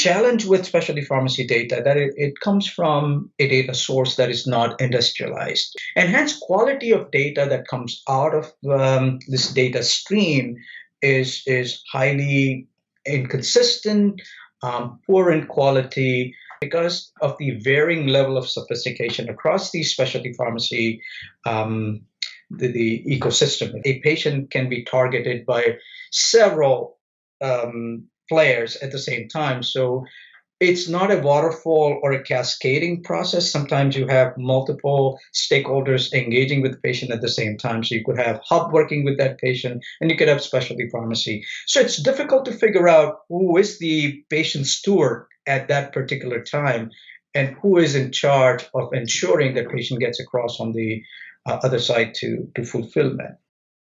challenge with specialty pharmacy data that it comes from a data source that is not industrialized, and hence quality of data that comes out of this data stream is highly inconsistent, poor in quality because of the varying level of sophistication across the specialty pharmacy the ecosystem. A patient can be targeted by several players at the same time. So it's not a waterfall or a cascading process. Sometimes you have multiple stakeholders engaging with the patient at the same time. So you could have hub working with that patient, and you could have specialty pharmacy. So it's difficult to figure out who is the patient steward at that particular time and who is in charge of ensuring that patient gets across on the other side to fulfillment.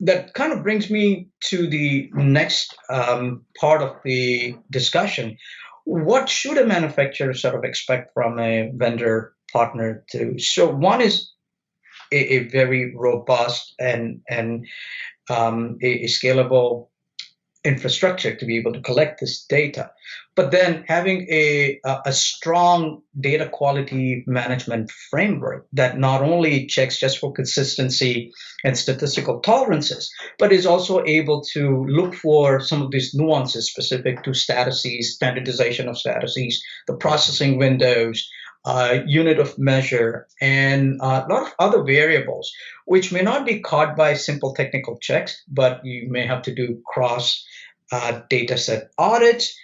That kind of brings me to the next part of the discussion. What should a manufacturer sort of expect from a vendor partner to? So one is a very robust and a scalable infrastructure to be able to collect this data, but then having a strong data quality management framework that not only checks just for consistency and statistical tolerances, but is also able to look for some of these nuances specific to statuses, standardization of statuses, the processing windows, unit of measure, and a lot of other variables, which may not be caught by simple technical checks, but you may have to do cross data set audits,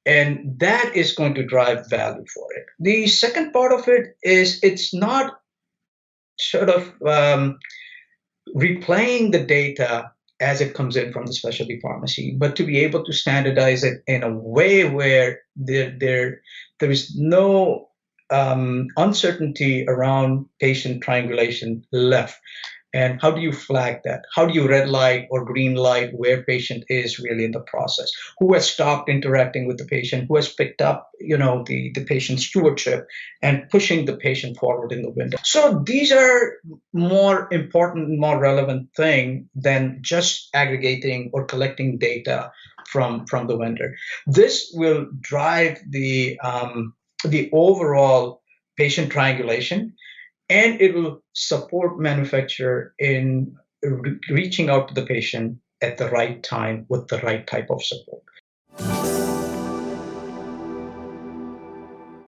and that is going to drive value for it. The second part of it is it's not sort of replaying the data as it comes in from the specialty pharmacy, but to be able to standardize it in a way where there is no uncertainty around patient triangulation left. And how do you flag that? How do you red light or green light where patient is really in the process? Who has stopped interacting with the patient? Who has picked up, the patient stewardship and pushing the patient forward in the window? So these are more important, more relevant thing than just aggregating or collecting data from the vendor. This will drive the overall patient triangulation, and it will support manufacturer in reaching out to the patient at the right time with the right type of support.